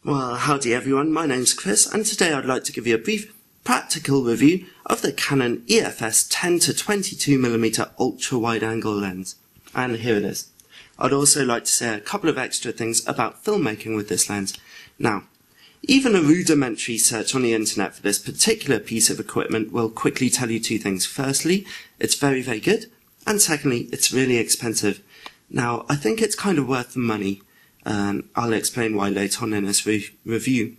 Well, howdy everyone, my name's Chris, and today I'd like to give you a brief practical review of the Canon EFS 10-22mm ultra-wide-angle lens. And here it is. I'd also like to say a couple of extra things about filmmaking with this lens. Now, even a rudimentary search on the internet for this particular piece of equipment will quickly tell you two things. Firstly, it's very, very good, and secondly, it's really expensive. Now, I think it's kind of worth the money. I'll explain why later on in this review.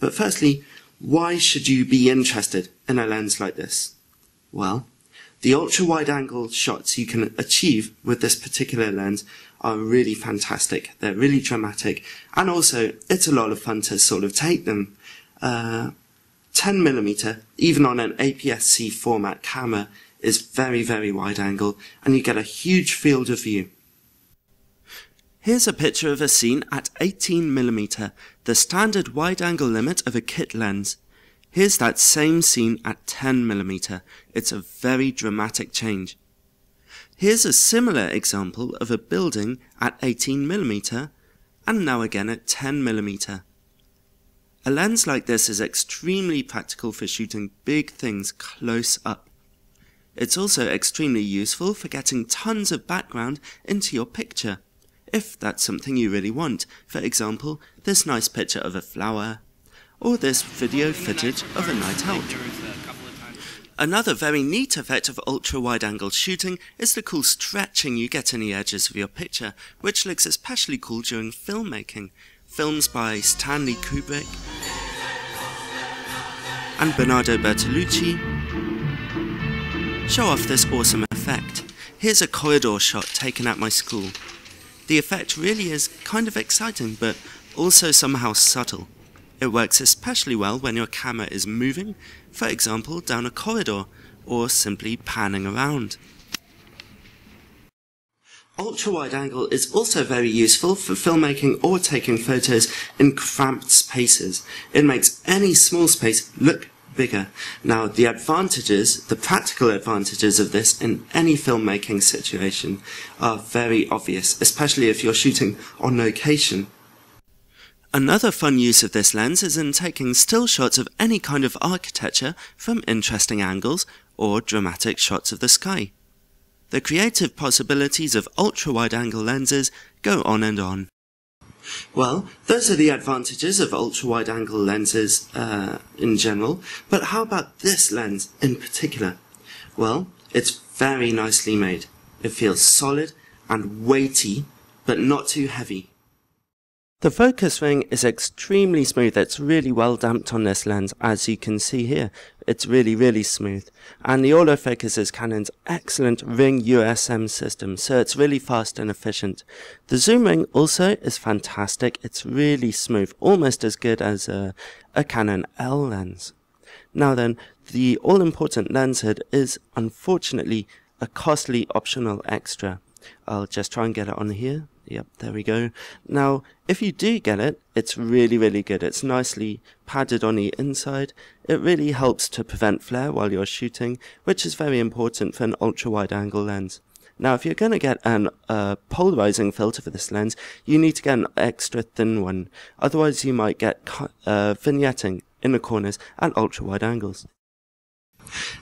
But firstly, why should you be interested in a lens like this? Well, the ultra-wide-angle shots you can achieve with this particular lens are really fantastic. They're really dramatic, and also it's a lot of fun to sort of take them. 10mm, even on an APS-C format camera, is very, very wide-angle, and you get a huge field of view. Here's a picture of a scene at 18mm, the standard wide-angle limit of a kit lens. Here's that same scene at 10mm. It's a very dramatic change. Here's a similar example of a building at 18mm, and now again at 10mm. A lens like this is extremely practical for shooting big things close up. It's also extremely useful for getting tons of background into your picture, if that's something you really want. For example, this nice picture of a flower, or this video footage of a night out. Another very neat effect of ultra-wide-angle shooting is the cool stretching you get in the edges of your picture, which looks especially cool during filmmaking. Films by Stanley Kubrick and Bernardo Bertolucci show off this awesome effect. Here's a corridor shot taken at my school. The effect really is kind of exciting, but also somehow subtle. It works especially well when your camera is moving, for example down a corridor, or simply panning around. Ultra-wide-angle is also very useful for filmmaking or taking photos in cramped spaces. It makes any small space look bigger. Now, the practical advantages of this in any filmmaking situation are very obvious, especially if you're shooting on location. Another fun use of this lens is in taking still shots of any kind of architecture from interesting angles or dramatic shots of the sky. The creative possibilities of ultra-wide-angle lenses go on and on. Well, those are the advantages of ultra-wide-angle lenses in general, but how about this lens in particular? Well, it's very nicely made. It feels solid and weighty, but not too heavy. The focus ring is extremely smooth. It's really well damped on this lens, as you can see here. It's really, really smooth. And the autofocus is Canon's excellent ring USM system, so it's really fast and efficient. The zoom ring also is fantastic. It's really smooth, almost as good as a Canon L lens. Now then, the all-important lens hood is unfortunately a costly optional extra. I'll just try and get it on here. Yep, there we go. Now, if you do get it, it's really, really good. It's nicely padded on the inside. It really helps to prevent flare while you're shooting, which is very important for an ultra-wide-angle lens. Now, if you're going to get an polarizing filter for this lens, you need to get an extra thin one. Otherwise, you might get vignetting in the corners at ultra-wide angles.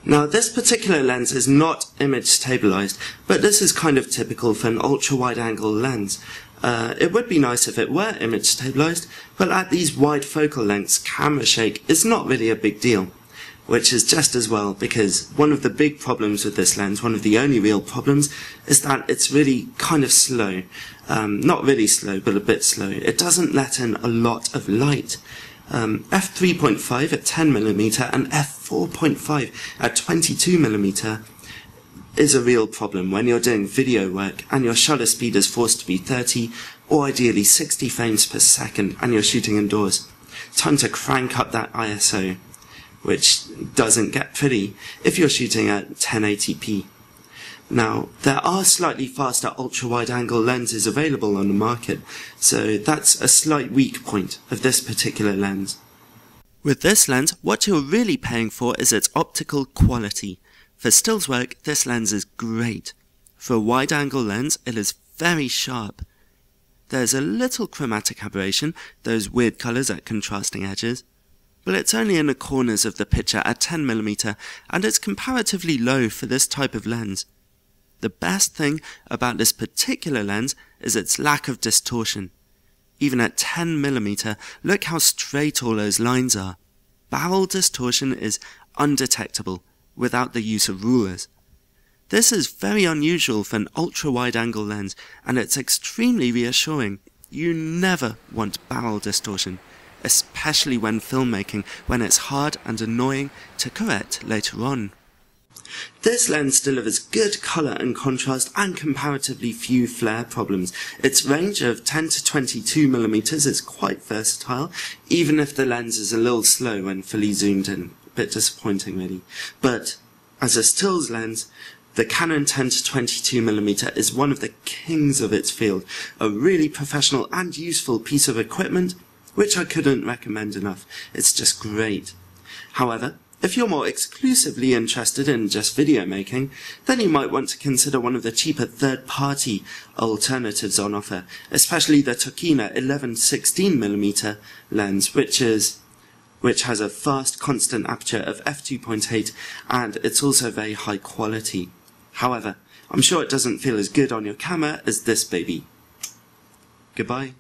Now, this particular lens is not image stabilized, but this is kind of typical for an ultra-wide-angle lens. It would be nice if it were image stabilized, but at these wide focal lengths, camera shake is not really a big deal, which is just as well, because one of the big problems with this lens, one of the only real problems, is that it's really kind of slow. Not really slow, but a bit slow. It doesn't let in a lot of light. f3.5 at 10mm and f4.5 at 22mm is a real problem when you're doing video work and your shutter speed is forced to be 30 or ideally 60 frames per second and you're shooting indoors. Time to crank up that ISO, which doesn't get pretty if you're shooting at 1080p. Now, there are slightly faster ultra-wide-angle lenses available on the market, so that's a slight weak point of this particular lens. With this lens, what you're really paying for is its optical quality. For stills work, this lens is great. For a wide-angle lens, it is very sharp. There's a little chromatic aberration, those weird colours at contrasting edges, but it's only in the corners of the picture at 10mm and it's comparatively low for this type of lens. The best thing about this particular lens is its lack of distortion. Even at 10mm, look how straight all those lines are. Barrel distortion is undetectable without the use of rulers. This is very unusual for an ultra-wide-angle lens, and it's extremely reassuring. You never want barrel distortion, especially when filmmaking, when it's hard and annoying to correct later on. This lens delivers good colour and contrast and comparatively few flare problems. Its range of 10 to 22mm is quite versatile, even if the lens is a little slow when fully zoomed in. A bit disappointing really. But as a stills lens, the Canon 10 to 22mm is one of the kings of its field, a really professional and useful piece of equipment, which I couldn't recommend enough. It's just great. However, if you're more exclusively interested in just video making, then you might want to consider one of the cheaper third-party alternatives on offer, especially the Tokina 11-16mm lens, which has a fast constant aperture of f2.8, and it's also very high quality. However, I'm sure it doesn't feel as good on your camera as this baby. Goodbye.